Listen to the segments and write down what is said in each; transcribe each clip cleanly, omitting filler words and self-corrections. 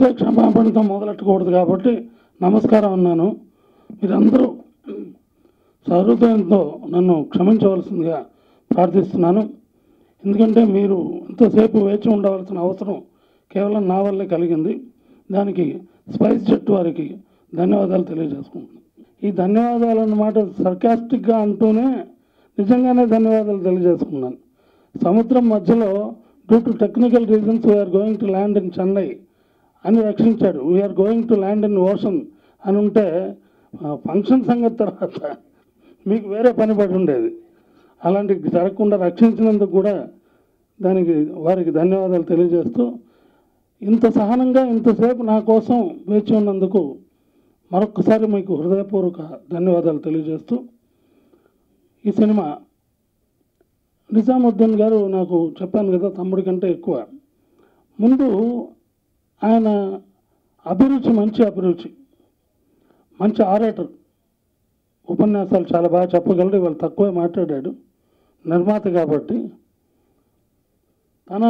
అంటే క్షమాపణతో మొదలెట్టకూడదు కాబట్టి నమస్కారం అన్నాను. మీరందరూ సహృదయంతో నన్ను క్షమించవలసిందిగా ప్రార్థిస్తున్నాను. ఎందుకంటే మీరు ఇంతసేపు వేచి ఉండవలసిన అవసరం కేవలం నా వల్లే కలిగింది. దానికి స్పైస్ జెట్ వారికి ధన్యవాదాలు తెలియజేసుకుంటున్నాను. ఈ ధన్యవాదాలు అన్నమాట సర్కాస్టిక్గా అంటూనే నిజంగానే ధన్యవాదాలు తెలియజేసుకున్నాను. సముద్రం మధ్యలో due to technical reasons we're going to land in Chennai అని రక్షించాడు. We're going to land in ocean అని ఉంటే ఫంక్షన్ సంగతి తర్వాత మీకు వేరే పని పడి ఉండేది. అలాంటివి జరగకుండా రక్షించినందుకు కూడా దానికి వారికి ధన్యవాదాలు తెలియజేస్తూ, ఇంత సహనంగా ఇంతసేపు నా కోసం వేచి ఉన్నందుకు మరొకసారి మీకు హృదయపూర్వక ధన్యవాదాలు తెలియజేస్తూ, ఈ సినిమా నిజాముద్దీన్ గారు నాకు చెప్పాను కదా తమ్ముడి కంటే ఎక్కువ. ముందు ఆయన అభిరుచి మంచి అభిరుచి, మంచి ఆరేటర్, ఉపన్యాసాలు చాలా బాగా చెప్పగలడు. ఇవాళ తక్కువే మాట్లాడాడు, నిర్మాత కాబట్టి. తన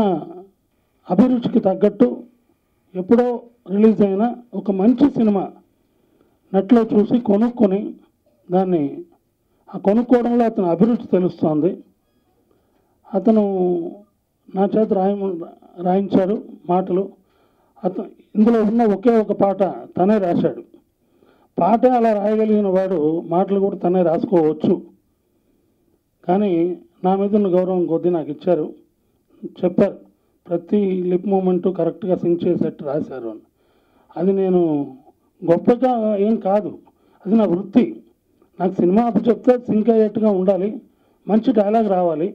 అభిరుచికి తగ్గట్టు ఎప్పుడో రిలీజ్ అయిన ఒక మంచి సినిమా నెట్లో చూసి కొనుక్కొని దాన్ని ఆ కొనుక్కోవడంలో అతని అభిరుచి తెలుస్తోంది. అతను నా చేత రాయించారు మాటలు. అతను ఇందులో ఉన్న ఒకే ఒక పాట తనే రాశాడు. పాటే అలా రాయగలిగిన వాడు మాటలు కూడా తనే రాసుకోవచ్చు. కానీ నా మీద ఉన్న గౌరవం కొద్దీ నాకు ఇచ్చారు. చెప్పారు ప్రతి లిప్ మూమెంటు కరెక్ట్గా సింక్ చేసేట్టు రాశారు అని. అది నేను గొప్పగా ఏం కాదు, అది నా వృత్తి. నాకు సినిమా అప్పు చెప్తే సింక్ అయ్యేట్టుగా ఉండాలి, మంచి డైలాగ్ రావాలి,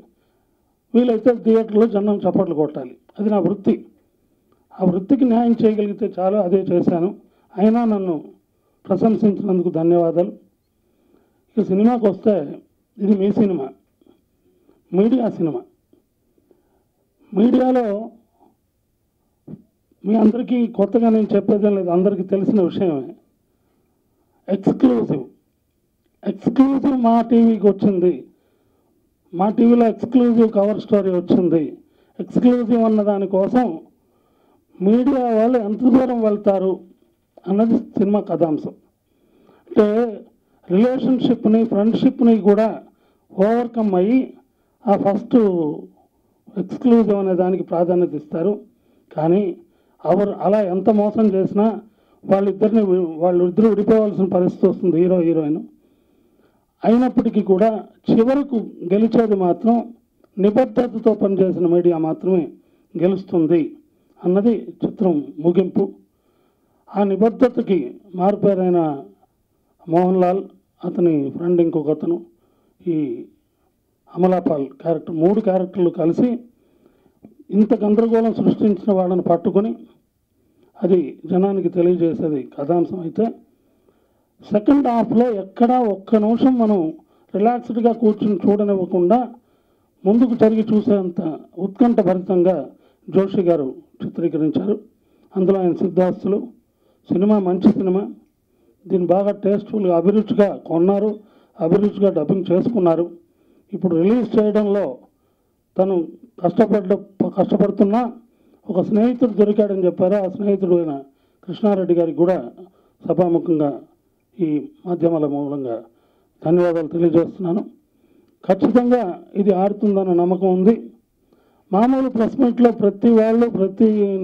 వీలైతే థియేటర్లో జనం చప్పట్లు కొట్టాలి. అది నా వృత్తి. ఆ వృత్తికి న్యాయం చేయగలిగితే చాలు, అదే చేశాను. అయినా నన్ను ప్రశంసించినందుకు ధన్యవాదాలు. ఇక సినిమాకి వస్తే, ఇది మీ సినిమా, మీడియా సినిమా. మీడియాలో మీ అందరికీ కొత్తగా నేను చెప్పేదేం లేదు, అందరికీ తెలిసిన విషయమే. ఎక్స్క్లూజివ్ మా టీవీకి వచ్చింది, మా టీవీలో ఎక్స్క్లూజివ్ కవర్ స్టోరీ వచ్చింది. ఎక్స్క్లూజివ్ అన్న దానికోసం మీడియా వాళ్ళు ఎంత దూరం వెళ్తారు అన్నది సినిమా కథాంశం. అంటే రిలేషన్షిప్ని, ఫ్రెండ్షిప్ని కూడా ఓవర్కమ్ అయ్యి ఆ ఫస్ట్ ఎక్స్క్లూజివ్ అనే దానికి ప్రాధాన్యత ఇస్తారు. కానీ అలా ఎంత మోసం చేసినా వాళ్ళిద్దరు విడిపోవాల్సిన పరిస్థితి వస్తుంది, హీరో హీరోయిన్. అయినప్పటికీ కూడా చివరకు గెలిచేది మాత్రం నిబద్ధతతో పనిచేసిన మీడియా మాత్రమే గెలుస్తుంది అన్నది చిత్రం ముగింపు. ఆ నిబద్ధతకి మారుపేరైన మోహన్ లాల్, అతని ఫ్రెండ్ ఇంకొక అతను, ఈ అమలాపాల్ క్యారెక్టర్, 3 క్యారెక్టర్లు కలిసి ఇంత గందరగోళం సృష్టించిన వాళ్ళని పట్టుకొని అది జనానికి తెలియజేసేది కథాంశం. అయితే సెకండ్ హాఫ్లో ఎక్కడా ఒక్క నిమిషం మనం రిలాక్స్డ్గా కూర్చుని చూడనివ్వకుండా ముందుకు జరిగి చూసేంత ఉత్కంఠభరితంగా జోషి గారు చిత్రీకరించారు. అందులో ఆయన సిద్ధాస్తులు. సినిమా మంచి సినిమా. దీన్ని బాగా టేస్ట్ఫుల్గా అభిరుచిగా కొన్నారు, అభిరుచిగా డబ్బింగ్ చేసుకున్నారు. ఇప్పుడు రిలీజ్ చేయడంలో తను కష్టపడుతున్నా ఒక స్నేహితుడు దొరికాడని చెప్పారు. ఆ స్నేహితుడు అయిన కృష్ణారెడ్డి గారికి కూడా సభాముఖంగా ఈ మాధ్యమాల మూలంగా ధన్యవాదాలు తెలియజేస్తున్నాను. ఖచ్చితంగా ఇది ఆడుతుందన్న నమ్మకం ఉంది. మామూలు ప్రెస్ మీట్లో ప్రతి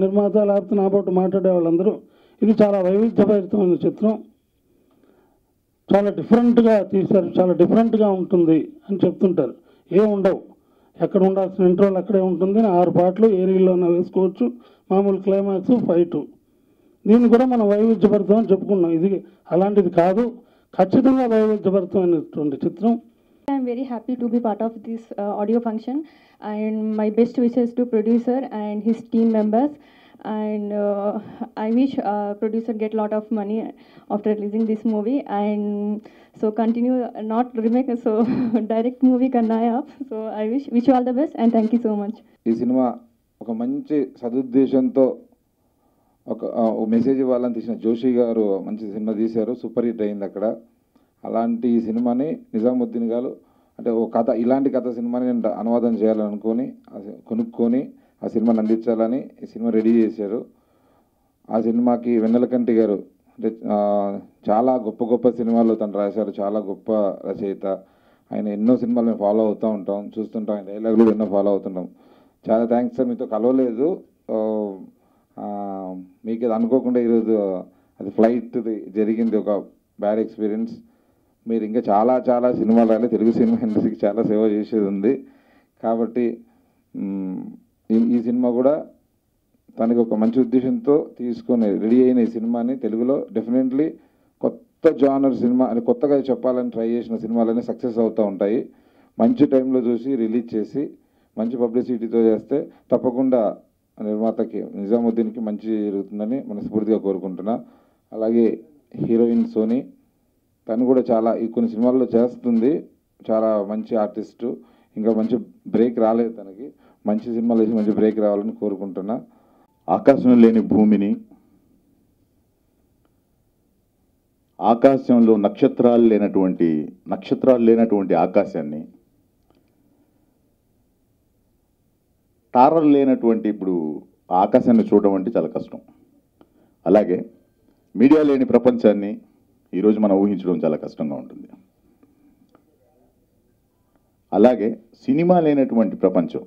నిర్మాత లేకపోతే నాబోటు మాట్లాడే వాళ్ళందరూ ఇది చాలా వైవిధ్యభరితమైన చిత్రం, చాలా డిఫరెంట్గా తీశారు, చాలా డిఫరెంట్గా ఉంటుంది అని చెప్తుంటారు. ఏముండవు, ఎక్కడ ఉండాల్సిన ఇంట్రోల్ అక్కడే ఉంటుంది. 6 పాటలు ఏ రీల్లోనే వేసుకోవచ్చు, మామూలు క్లైమాక్స్, ఫైటు. దీన్ని కూడా మనం వైవిధ్యభరితం అని చెప్పుకున్నాం. ఇది అలాంటిది కాదు, ఖచ్చితంగా వైవిధ్యభరితమైనటువంటి చిత్రం. I am very happy to be part of this audio function, and my best wishes to producer and his team members, and I wish producer get lot of money after releasing this movie, and so continue not remake, so direct movie karna hai aap. So I wish you all the best and thank you so much. ఈ cinema ఒక మంచి సదుద్దేశంతో ఒక message ఇవ్వాలని తీసిన జోషి గారు మంచి cinema తీశారు, సూపర్ హిట్ అయింది అక్కడ. అలాంటి ఈ సినిమాని నిజాముద్దీన్ గారు అంటే ఒక కథ, ఇలాంటి కథ సినిమాని నేను అనువాదం చేయాలని కొనుక్కొని ఆ సినిమాని అందించాలని ఈ సినిమా రెడీ చేశారు. ఆ సినిమాకి వెన్నెలకంటి గారు అంటే చాలా గొప్ప గొప్ప సినిమాలు తను రాశారు, చాలా గొప్ప రచయిత. ఆయన ఎన్నో సినిమాలు మేము ఫాలో అవుతూ ఉంటాం, చూస్తుంటాం, ఆయన డైలాగులు ఎన్నో ఫాలో అవుతుంటాం. చాలా థ్యాంక్స్ సార్, మీతో కలవలేదు, మీకు అది అనుకోకుండా ఈరోజు అది ఫ్లైట్ జరిగింది, ఒక బ్యాడ్ ఎక్స్పీరియన్స్. మీరు ఇంకా చాలా చాలా సినిమాలు రాలే, తెలుగు సినిమా ఇండస్ట్రీకి చాలా సేవ చేసేది ఉంది. కాబట్టి ఈ సినిమా కూడా తనకి ఒక మంచి ఉద్దేశంతో తీసుకొని రెడీ అయిన ఈ సినిమాని తెలుగులో డెఫినెట్లీ కొత్త జానర్ సినిమా అని కొత్తగా చెప్పాలని ట్రై చేసిన సినిమాలన్నీ సక్సెస్ అవుతూ ఉంటాయి. మంచి టైంలో చూసి రిలీజ్ చేసి మంచి పబ్లిసిటీతో చేస్తే తప్పకుండా నిర్మాతకి నిజాముద్దీన్కి మంచి జరుగుతుందని మనస్ఫూర్తిగా కోరుకుంటున్నా. అలాగే హీరోయిన్ సోనీ, తను కూడా చాలా ఈ కొన్ని సినిమాల్లో చేస్తుంది, చాలా మంచి ఆర్టిస్టు, ఇంకా మంచి బ్రేక్ రాలేదు తనకి, మంచి సినిమాలు వేసి మంచి బ్రేక్ రావాలని కోరుకుంటున్నా. ఆకాశం లేని భూమిని, ఆకాశంలో నక్షత్రాలు లేనటువంటి ఆకాశాన్ని, తారలు లేనటువంటి ఇప్పుడు ఆకాశాన్ని చూడడం అంటే చాలా కష్టం. అలాగే మీడియా లేని ప్రపంచాన్ని ఈరోజు మనం ఊహించడం చాలా కష్టంగా ఉంటుంది. అలాగే సినిమా లేనటువంటి ప్రపంచం,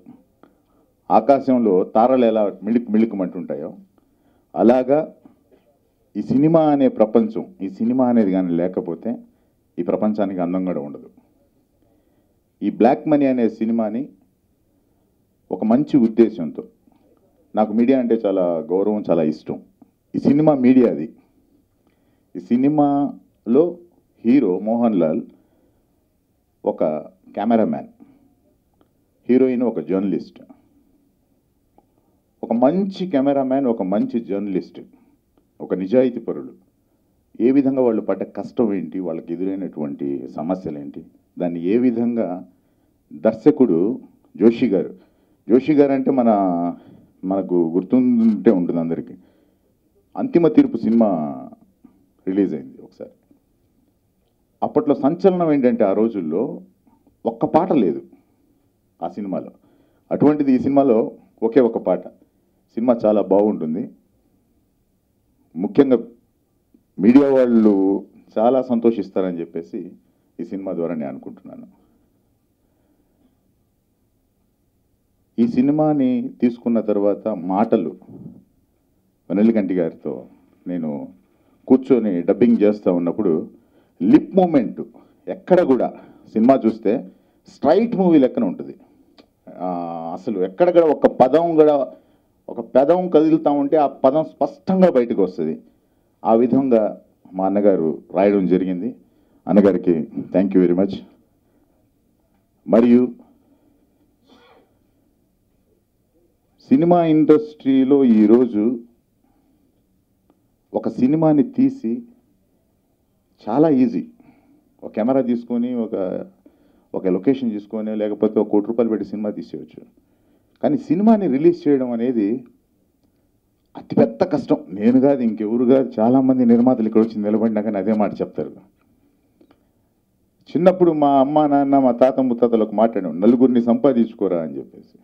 ఆకాశంలో తారలు ఎలా మిళుకుమంటుంటాయో అలాగా ఈ సినిమా అనే ప్రపంచం, ఈ సినిమా అనేది కానీ లేకపోతే ఈ ప్రపంచానికి అందం కూడా ఉండదు. ఈ బ్లాక్ మనీ అనే సినిమాని ఒక మంచి ఉద్దేశంతో, నాకు మీడియా అంటే చాలా గౌరవం, చాలా ఇష్టం. ఈ సినిమా మీడియాది. ఈ సినిమాలో హీరో మోహన్ లాల్ ఒక కెమెరామ్యాన్, హీరోయిన్ ఒక జర్నలిస్ట్. ఒక మంచి కెమెరామ్యాన్, ఒక మంచి జర్నలిస్ట్, ఒక నిజాయితీ పరుడు ఏ విధంగా వాళ్ళు పడ్డ కష్టం ఏంటి, వాళ్ళకి ఎదురైనటువంటి సమస్యలు ఏంటి, దాన్ని ఏ విధంగా దర్శకుడు జోషి గారు అంటే మనకు గుర్తుంటే ఉంటుంది అందరికీ. అంతిమ తీర్పు సినిమా రిలీజ్ అయింది ఒకసారి. అప్పట్లో సంచలనం ఏంటంటే ఆ రోజుల్లో ఒక్క పాట లేదు ఆ సినిమాలో. అటువంటిది ఈ సినిమాలో ఒకే ఒక పాట. సినిమా చాలా బాగుంటుంది. ముఖ్యంగా మీడియా వాళ్ళు చాలా సంతోషిస్తారని చెప్పేసి ఈ సినిమా ద్వారా నేను అనుకుంటున్నాను. ఈ సినిమాని తీసుకున్న తర్వాత మాటలు వెన్నెలకంటి గారితో నేను కూర్చొని డబ్బింగ్ చేస్తూ ఉన్నప్పుడు లిప్ మూమెంట్ ఎక్కడ కూడా సినిమా చూస్తే స్ట్రైట్ మూవీ లెక్కన ఉంటుంది. అసలు ఎక్కడ కూడా ఒక పెదం కదులుతూ ఉంటే ఆ పదం స్పష్టంగా బయటకు వస్తుంది. ఆ విధంగా మా అన్నగారు రాయడం జరిగింది. అన్నగారికి థ్యాంక్ యూ వెరీ మచ్. మరియు సినిమా ఇండస్ట్రీలో ఈరోజు ఒక సినిమాని తీసి చాలా ఈజీ, ఒక కెమెరా తీసుకొని ఒక లొకేషన్ తీసుకొని లేకపోతే ఒక ₹1 కోటి పెట్టి సినిమా తీసేయచ్చు. కానీ సినిమాని రిలీజ్ చేయడం అనేది అతిపెద్ద కష్టం. నేను కాదు, ఇంకెవరు కాదు, చాలామంది నిర్మాతలు ఇక్కడ వచ్చి నిలబడినా కానీ అదే మాట చెప్తారు. చిన్నప్పుడు మా అమ్మ నాన్న మా తాత ముత్తాతలకు మాట్లాడాం, నలుగురిని సంపాదించుకోరా అని చెప్పేసి.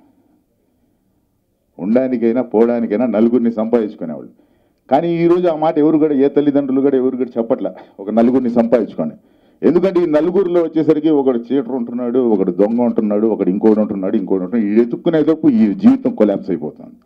ఉండడానికైనా పోవడానికైనా నలుగురిని సంపాదించుకునేవాళ్ళు. కానీ ఈరోజు ఆ మాట ఎవరు కూడా, ఏ తల్లిదండ్రులు కూడా ఎవరు కూడా చెప్పట్లే, ఒక నలుగురిని సంపాదించుకోండి. ఎందుకంటే ఈ నలుగురిలో వచ్చేసరికి ఒకడు చీటర్ ఉంటున్నాడు, ఒకడు దొంగ ఉంటున్నాడు, ఒకడు ఇంకోటి ఉంటున్నాడు. ఈ ఎత్తుక్కునేటప్పుడు ఈ జీవితం కొలాప్స్ అయిపోతుంది.